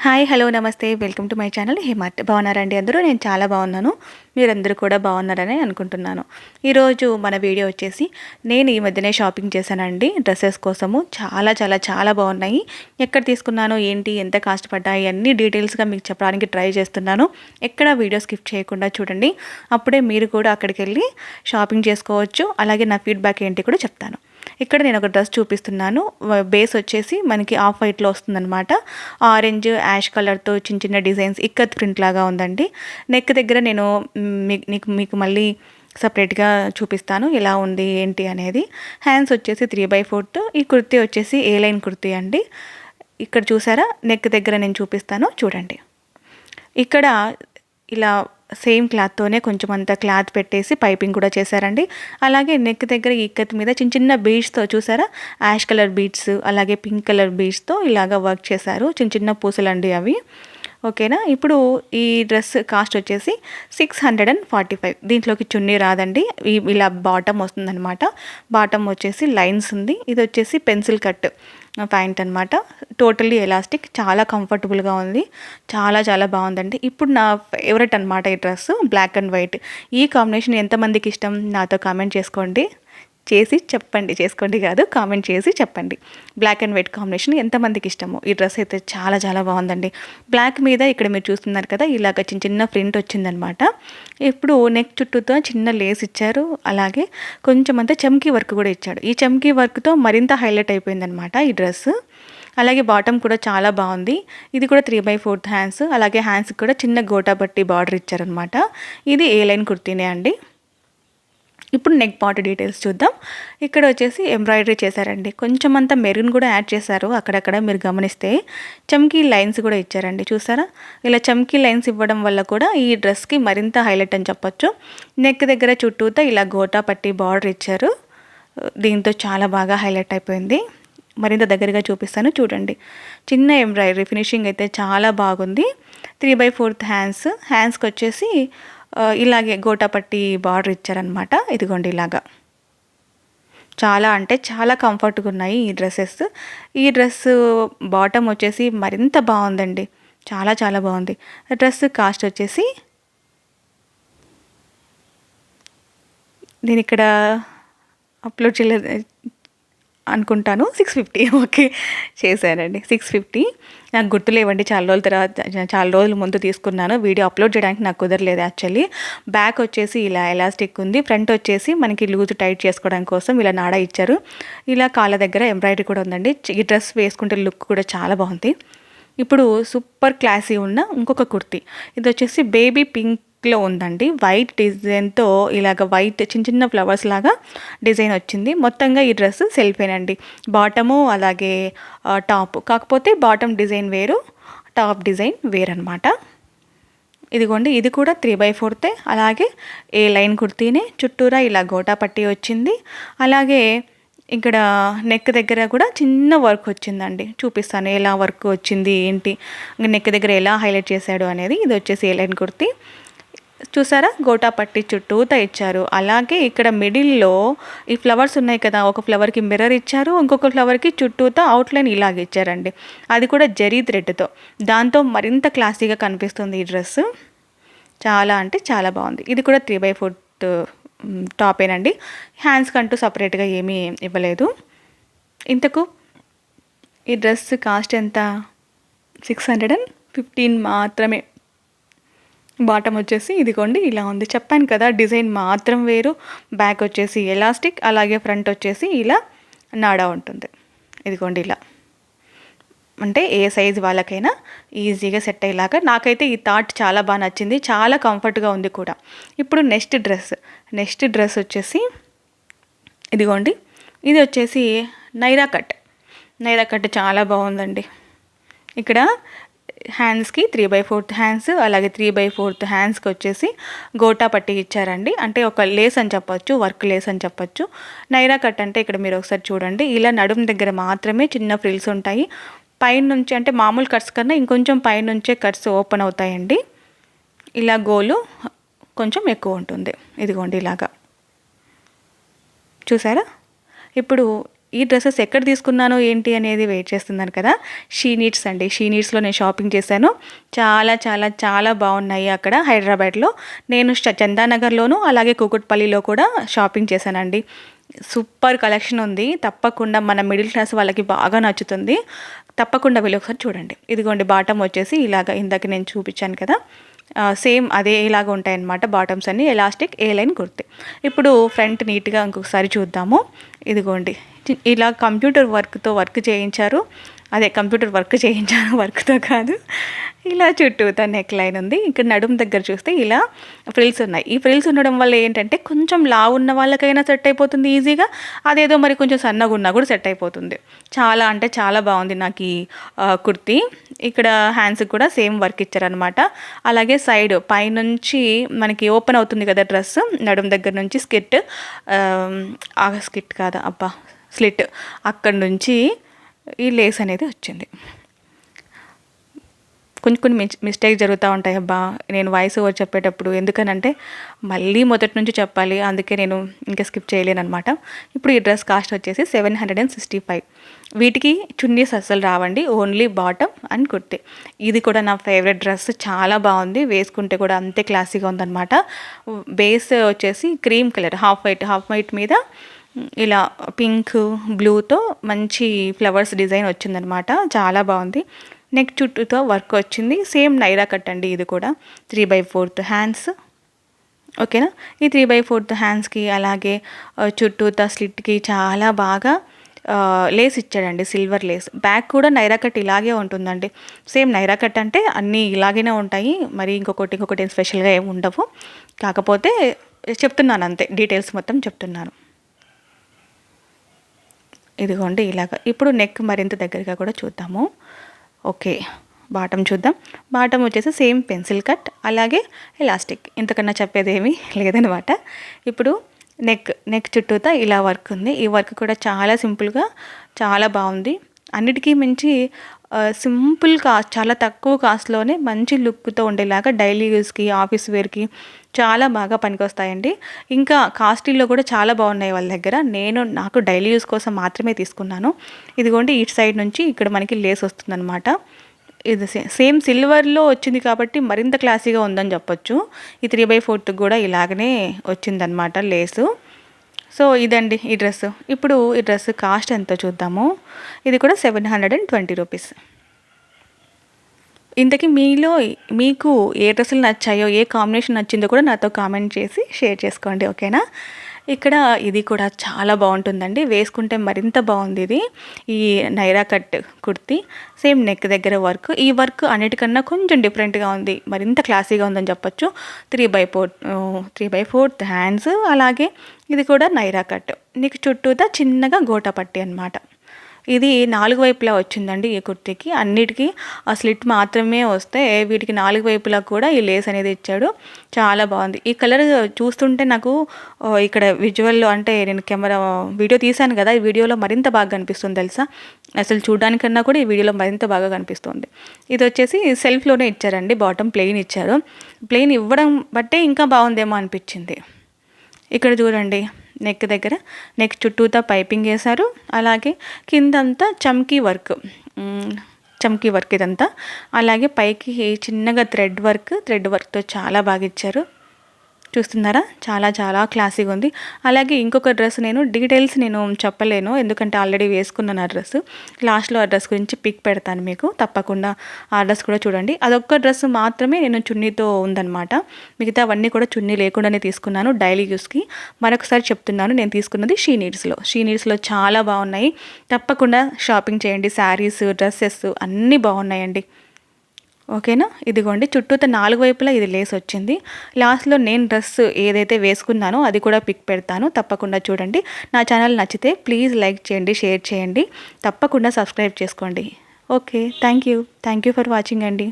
Hi hello నమస్తే welcome to my channel HaeyMart. బాగున్నారండి అందరూ? నేను చాలా బాగున్నాను. మీరందరూ కూడా బాగున్నారని అనుకుంటున్నాను. ఈరోజు మన వీడియో వచ్చేసి నేను ఈ మధ్యనే షాపింగ్ చేశానండి డ్రెస్సెస్ కోసము. చాలా చాలా చాలా బాగున్నాయి. ఎక్కడ తీసుకున్నాను, ఏంటి, ఎంత కాస్ట్ పడ్డాయి అన్ని డీటెయిల్స్గా మీకు చెప్పడానికి ట్రై చేస్తున్నాను. ఎక్కడ వీడియో స్కిప్ చేయకుండా చూడండి. అప్పుడే మీరు కూడా అక్కడికి వెళ్ళి షాపింగ్ చేసుకోవచ్చు. అలాగే నా ఫీడ్బ్యాక్ ఏంటి కూడా చెప్తాను. ఇక్కడ నేను ఒక డ్రెస్ చూపిస్తున్నాను. బేస్ వచ్చేసి మనకి ఆఫ్ వైట్లో వస్తుందన్నమాట. ఆరెంజ్ యాష్ కలర్తో చిన్న చిన్న డిజైన్స్ ఇక్కత్ ప్రింట్ లాగా ఉందండి. నెక్ దగ్గర నేను మీకు మళ్ళీ సపరేట్గా చూపిస్తాను ఎలా ఉంది ఏంటి అనేది. హ్యాండ్స్ వచ్చేసి 3/4. ఈ కుర్తీ వచ్చేసి ఏ లైన్ కుర్తీ అండి. ఇక్కడ చూసారా, నెక్ దగ్గర నేను చూపిస్తాను చూడండి. ఇక్కడ ఇలా సేమ్ క్లాత్తోనే కొంచెం అంత క్లాత్ పెట్టేసి పైపింగ్ కూడా చేశారండి. అలాగే నెక్ దగ్గర ఇక్కత్ మీద చిన్న చిన్న బీడ్స్తో చూసారా, యాష్ కలర్ బీడ్స్ అలాగే పింక్ కలర్ బీడ్స్తో ఇలాగా వర్క్ చేశారు. చిన్న చిన్న పూసలండి అవి. ఓకేనా. ఇప్పుడు ఈ డ్రెస్ కాస్ట్ వచ్చేసి 645. దీంట్లోకి చున్నీ రాదండి. ఇలా బాటమ్ వస్తుందన్నమాట. బాటమ్ వచ్చేసి లైన్స్ ఉంది. ఇది వచ్చేసి పెన్సిల్ కట్ ప్యాంట్ అనమాట. టోటల్లీ ఎలాస్టిక్, చాలా కంఫర్టబుల్గా ఉంది. చాలా చాలా బాగుందండి. ఇప్పుడు నా ఫేవరెట్ అనమాట ఈ డ్రెస్, బ్లాక్ అండ్ వైట్. ఈ కాంబినేషన్ ఎంతమందికి ఇష్టం నాతో కామెంట్ చేసుకోండి, చేసుకోండి కాదు, కామెంట్ చేసి చెప్పండి. బ్లాక్ అండ్ వైట్ కాంబినేషన్ ఎంతమందికి ఇష్టమో. ఈ డ్రెస్ అయితే చాలా చాలా బాగుందండి. బ్లాక్ మీద ఇక్కడ మీరు చూస్తున్నారు కదా, ఇలాగ చిన్న చిన్న ప్రింట్ వచ్చిందనమాట. ఇప్పుడు నెక్ చుట్టూతో చిన్న లేస్ ఇచ్చారు. అలాగే కొంచెం అంతా చమ్కీ వర్క్ కూడా ఇచ్చాడు. ఈ చమ్కీ వర్క్తో మరింత హైలైట్ అయిపోయిందనమాట ఈ డ్రెస్. అలాగే బాటమ్ కూడా చాలా బాగుంది. ఇది కూడా 3/4 హ్యాండ్స్. అలాగే హ్యాండ్స్కి కూడా చిన్న గోటా బట్టి బార్డర్ ఇచ్చారనమాట. ఇది ఏ లైన్ కుర్తీనే అండి. ఇప్పుడు నెక్ పార్ట్ డీటెయిల్స్ చూద్దాం. ఇక్కడ వచ్చేసి ఎంబ్రాయిడరీ చేశారండి. కొంచెం అంతా మెరూన్ కూడా యాడ్ చేశారు అక్కడక్కడ మీరు గమనిస్తే. చమ్కీ లైన్స్ కూడా ఇచ్చారండి, చూసారా. ఇలా చమ్కీ లైన్స్ ఇవ్వడం వల్ల కూడా ఈ డ్రెస్కి మరింత హైలైట్ అని చెప్పొచ్చు. నెక్ దగ్గర చుట్టూతో ఇలా గోటా పట్టి బార్డర్ ఇచ్చారు. దీంతో చాలా బాగా హైలైట్ అయిపోయింది. మరింత దగ్గరగా చూపిస్తాను చూడండి. చిన్న ఎంబ్రాయిడరీ ఫినిషింగ్ అయితే చాలా బాగుంది. 3/4 హ్యాండ్స్కి వచ్చేసి ఇలాగే గోటాపట్టి బార్డర్ ఇచ్చారనమాట. ఇదిగోండి ఇలాగా. చాలా అంటే చాలా కంఫర్ట్గా ఉన్నాయి ఈ డ్రెస్సెస్. ఈ డ్రెస్ బాటమ్ వచ్చేసి మరింత బాగుందండి. చాలా చాలా బాగుంది. డ్రెస్ కాస్ట్ వచ్చేసి నేను ఇక్కడ అప్లోడ్ చేయలేదు అనుకుంటాను, 650. ఓకే, చేశానండి 650. నాకు గుర్తులేవండి, చాలా రోజుల ముందు తీసుకున్నాను. వీడియో అప్లోడ్ చేయడానికి నాకు కుదరలేదు యాక్చువల్లీ. బ్యాక్ వచ్చేసి ఇలా ఎలాస్టిక్ ఉంది. ఫ్రంట్ వచ్చేసి మనకి లూజ్ టైట్ చేసుకోవడం కోసం ఇలా నాడా ఇచ్చారు. ఇలా కాళ్ళ దగ్గర ఎంబ్రాయిడరీ కూడా ఉందండి. ఈ డ్రెస్ వేసుకుంటే లుక్ కూడా చాలా బాగుంది. ఇప్పుడు సూపర్ క్లాసీ ఉన్న ఇంకొక కుర్తీ. ఇది వచ్చేసి బేబీ పింక్లో ఉందండి. వైట్ డిజైన్తో ఇలాగ వైట్ చిన్న చిన్న ఫ్లవర్స్ లాగా డిజైన్ వచ్చింది. మొత్తంగా ఈ డ్రెస్ సెల్ఫేనండి. బాటము అలాగే టాప్, కాకపోతే బాటమ్ డిజైన్ వేరు, టాప్ డిజైన్ వేరనమాట. ఇదిగోండి, ఇది కూడా 3/4. అలాగే ఏ లైన్ కుర్తీనే, చుట్టూరా ఇలా గోటా పట్టి వచ్చింది. అలాగే ఇక్కడ నెక్ దగ్గర కూడా చిన్న వర్క్ వచ్చిందండి. చూపిస్తాను ఎలా వర్క్ వచ్చింది ఏంటి, నెక్ దగ్గర ఎలా హైలైట్ చేశాడు అనేది. ఇది వచ్చేసి ఏ లైన్ కుర్తీ. చూసారా, గోటా పట్టి చుట్టూతా ఇచ్చారు. అలాగే ఇక్కడ మిడిల్లో ఈ ఫ్లవర్స్ ఉన్నాయి కదా, ఒక ఫ్లవర్కి మిర్రర్ ఇచ్చారు, ఇంకొక ఫ్లవర్కి చుట్టూతా అవుట్లైన్ ఇలాగ ఇచ్చారండి. అది కూడా జరీ థ్రెడ్తో. దాంతో మరింత క్లాసీగా కనిపిస్తుంది ఈ డ్రెస్. చాలా అంటే చాలా బాగుంది. ఇది కూడా 3/4 టాపేనండి. హ్యాండ్స్ కంటూ సపరేట్గా ఏమీ ఇవ్వలేదు. ఇంతకు ఈ డ్రెస్ కాస్ట్ ఎంత? 615 మాత్రమే. బాటమ్ వచ్చేసి ఇదిగోండి ఇలా ఉంది. చెప్పాను కదా, డిజైన్ మాత్రం వేరు. బ్యాక్ వచ్చేసి ఎలాస్టిక్, అలాగే ఫ్రంట్ వచ్చేసి ఇలా నాడా ఉంటుంది. ఇదిగోండి ఇలా. అంటే ఏ సైజు వాళ్ళకైనా ఈజీగా సెట్ అయ్యేలాగా. నాకైతే ఈ థాట్ చాలా బాగా నచ్చింది. చాలా కంఫర్ట్గా ఉంది కూడా. ఇప్పుడు నెక్స్ట్ డ్రెస్ వచ్చేసి ఇదిగోండి. ఇది వచ్చేసి నైరా కట్ చాలా బాగుందండి. ఇక్కడ హ్యాండ్స్కి 3/4 హ్యాండ్స్, అలాగే 3/4 హ్యాండ్స్కి వచ్చేసి గోటా పట్టి ఇచ్చారండి. అంటే ఒక లేస్ అని చెప్పొచ్చు, వర్క్ లేస్ అని చెప్పొచ్చు. నైరా కట్ అంటే ఇక్కడ మీరు ఒకసారి చూడండి, ఇలా నడుము దగ్గర మాత్రమే చిన్న ఫ్రిల్స్ ఉంటాయి. పైన నుంచి అంటే మామూలు కట్స్ కన్నా ఇంకొంచెం పైనుంచే కట్స్ ఓపెన్ అవుతాయండి. ఇలా గోలు కొంచెం ఎక్కువ ఉంటుంది. ఇదిగోండి ఇలాగా, చూసారా. ఇప్పుడు ఈ డ్రెస్సెస్ ఎక్కడ తీసుకున్నాను ఏంటి అనేది వెయిట్ చేస్తున్నాను కదా. షీనీడ్స్ అండి, షీనీడ్స్లో నేను షాపింగ్ చేశాను. చాలా చాలా చాలా బాగున్నాయి అక్కడ హైదరాబాద్లో. నేను చందానగర్లోను అలాగే కూకట్పల్లిలో కూడా షాపింగ్ చేశానండి. సూపర్ కలెక్షన్ ఉంది. తప్పకుండా మన మిడిల్ క్లాస్ వాళ్ళకి బాగా నచ్చుతుంది. తప్పకుండా వెళ్ళి ఒకసారి చూడండి. ఇదిగోండి బాటమ్ వచ్చేసి ఇలాగ ఇందాక నేను చూపించాను కదా, సేమ్ అదే ఇలాగ ఉంటాయన్నమాట బాటమ్స్ అన్ని. ఎలాస్టిక్ ఏ లైన్ కుర్తి. ఇప్పుడు ఫ్రంట్ నీట్గా ఇంకొకసారి చూద్దాము. ఇదిగోండి ఇలా కంప్యూటర్ వర్క్ చేయించారు. అదే కంప్యూటర్ వర్క్ చేయించాను, వర్క్తో కాదు. ఇలా చుట్టూతా నెక్ లైన్ ఉంది. ఇక్కడ నడుము దగ్గర చూస్తే ఇలా ఫ్రిల్స్ ఉన్నాయి. ఈ ఫ్రిల్స్ ఉండడం వల్ల ఏంటంటే కొంచెం లావు ఉన్న వాళ్ళకైనా సెట్ అయిపోతుంది ఈజీగా. అదేదో మరి కొంచెం సన్నగా ఉన్నా కూడా సెట్ అయిపోతుంది. చాలా అంటే చాలా బాగుంది నాకు ఈ కుర్తీ. ఇక్కడ హ్యాండ్స్కి కూడా సేమ్ వర్క్ ఇచ్చారనమాట. అలాగే సైడ్ పైనుంచి మనకి ఓపెన్ అవుతుంది కదా డ్రెస్, నడుము దగ్గర నుంచి స్కిట్ కాదా అబ్బా స్లిట్, అక్కడి నుంచి ఈ లేస్ అనేది వచ్చింది. కొన్ని మిస్టేక్ జరుగుతూ ఉంటాయి అబ్బా నేను వాయిస్ ఓవర్ చెప్పేటప్పుడు. ఎందుకనంటే మళ్ళీ మొదటి నుంచి చెప్పాలి, అందుకే నేను ఇంకా స్కిప్ చేయలేను అనమాట. ఇప్పుడు ఈ డ్రెస్ కాస్ట్ వచ్చేసి 765. వీటికి చున్నీస్ అస్సలు రావండి, ఓన్లీ బాటమ్ అండ్ కుర్తి. ఇది కూడా నా ఫేవరెట్ డ్రెస్, చాలా బాగుంది. వేసుకుంటే కూడా అంతే క్లాసీగా ఉందన్నమాట. బేస్ వచ్చేసి క్రీమ్ కలర్ హాఫ్ వైట్ మీద ఇలా పింక్ బ్లూతో మంచి ఫ్లవర్స్ డిజైన్ వచ్చిందనమాట. చాలా బాగుంది. నెక్ చుట్టూతో వర్క్ వచ్చింది. సేమ్ నైరా కట్ అండి ఇది కూడా. 3/4 హ్యాండ్స్, ఓకేనా. ఈ 3/4 హ్యాండ్స్కి అలాగే చుట్టూతో స్లిట్కి చాలా బాగా లేస్ ఇచ్చాడండి, సిల్వర్ లేస్. బ్యాక్ కూడా నైరా కట్ ఇలాగే ఉంటుందండి. సేమ్ నైరా కట్ అంటే అన్నీ ఇలాగనే ఉంటాయి, మరి ఇంకొకటి స్పెషల్గా ఏమి ఉండవు. కాకపోతే చెప్తున్నాను అంతే, డీటెయిల్స్ మొత్తం చెప్తున్నాను. ఇదిగోండి ఇలాగ. ఇప్పుడు నెక్ మరింత దగ్గరగా కూడా చూద్దాము. ఓకే, బాటమ్ చూద్దాం. బాటమ్ వచ్చేసి సేమ్ పెన్సిల్ కట్ అలాగే ఎలాస్టిక్, ఇంతకన్నా చెప్పేది ఏమీ లేదనమాట. ఇప్పుడు నెక్ చుట్టూతా ఇలా వర్క్ ఉంది. ఈ వర్క్ కూడా చాలా సింపుల్గా చాలా బాగుంది. అన్నిటికీ మించి సింపుల్ కాస్ట్, చాలా తక్కువ కాస్ట్లోనే మంచి లుక్తో ఉండేలాగా డైలీ యూస్కి ఆఫీస్ వేర్కి చాలా బాగా పనికొస్తాయండి. ఇంకా కాస్ట్లీలో కూడా చాలా బాగున్నాయి వాళ్ళ దగ్గర. నాకు డైలీ యూస్ కోసం మాత్రమే తీసుకున్నాను. ఇదిగోండి ఇటు సైడ్ నుంచి ఇక్కడ మనకి లేస్ వస్తుందన్నమాట. ఇది సేమ్ సిల్వర్లో వచ్చింది కాబట్టి మరింత క్లాసీగా ఉందని చెప్పొచ్చు. ఈ 3/4 కూడా ఇలాగనే వచ్చిందనమాట లేసు. సో ఇదండి ఈ డ్రెస్. ఇప్పుడు ఈ డ్రెస్ కాస్ట్ ఎంతో చూద్దాము. ఇది కూడా 720 రూపీస్. ఇంతకీ మీకు ఏ డ్రెస్సులు నచ్చాయో, ఏ కాంబినేషన్ నచ్చిందో కూడా నాతో కామెంట్ చేసి షేర్ చేసుకోండి, ఓకేనా. ఇక్కడ ఇది కూడా చాలా బాగుంటుందండి, వేసుకుంటే మరింత బాగుంది ఇది. ఈ Naira cut kurti, same neck దగ్గర వర్క్. ఈ వర్క్ అన్నిటికన్నా కొంచెం డిఫరెంట్గా ఉంది, మరింత క్లాసీగా ఉందని చెప్పొచ్చు. 3/4 హ్యాండ్స్, అలాగే ఇది కూడా నైరా కట్. నీకు చుట్టూతా చిన్నగా గోటా పట్టి అనమాట. ఇది 4 వైపులా వచ్చిందండి ఈ కుర్తీకి. అన్నిటికీ ఆ స్లిట్ మాత్రమే వస్తే వీటికి 4 వైపులా కూడా ఈ లేస్ అనేది ఇచ్చాడు. చాలా బాగుంది. ఈ కలర్ చూస్తుంటే నాకు ఇక్కడ విజువల్లో, అంటే నేను వీడియో తీశాను కదా, ఈ వీడియోలో మరింత బాగా కనిపిస్తుంది తెలుసా. అసలు చూడడానికన్నా కూడా ఈ వీడియోలో మరింత బాగా కనిపిస్తుంది. ఇది వచ్చేసి సెల్ఫ్లోనే ఇచ్చారండి, బాటమ్ ప్లెయిన్ ఇచ్చారు. ప్లెయిన్ ఇవ్వడం బట్టే ఇంకా బాగుందేమో అనిపించింది. ఇక్కడ చూడండి నెక్ దగ్గర, నెక్ చుట్టూతా పైపింగ్ వేశారు. అలాగే కిందంతా చమ్కీ వర్క్ ఇదంతా. అలాగే పైకి చిన్నగా థ్రెడ్ వర్క్తో చాలా బాగా ఇచ్చారు. చూస్తున్నారా, చాలా చాలా క్లాసీగా ఉంది. అలాగే ఇంకొక డ్రెస్ డీటెయిల్స్ నేను చెప్పలేను, ఎందుకంటే ఆల్రెడీ వేసుకున్నాను ఆ డ్రెస్. లాస్ట్లో ఆ డ్రెస్ గురించి పిక్ పెడతాను మీకు, తప్పకుండా ఆ డ్రెస్ కూడా చూడండి. అదొక్క డ్రెస్ మాత్రమే నేను చున్నీతో ఉందన్నమాట. మిగతా అవన్నీ కూడా చున్నీ లేకుండానే తీసుకున్నాను డైలీ యూస్కి. మరొకసారి చెప్తున్నాను, నేను తీసుకున్నది షీనీడ్స్లో చాలా బాగున్నాయి. తప్పకుండా షాపింగ్ చేయండి. శారీస్, డ్రెస్సెస్ అన్నీ బాగున్నాయండి, ఓకేనా. ఇదిగోండి చుట్టూతో 4 వైపులా ఇది లేస్ వచ్చింది. లాస్ట్లో నేను డ్రెస్ ఏదైతే వేసుకున్నానో అది కూడా పిక్ పెడతాను, తప్పకుండా చూడండి. నా ఛానల్ నచ్చితే ప్లీజ్ లైక్ చేయండి, షేర్ చేయండి, తప్పకుండా సబ్స్క్రైబ్ చేసుకోండి. Okay, thank you for watching అండి.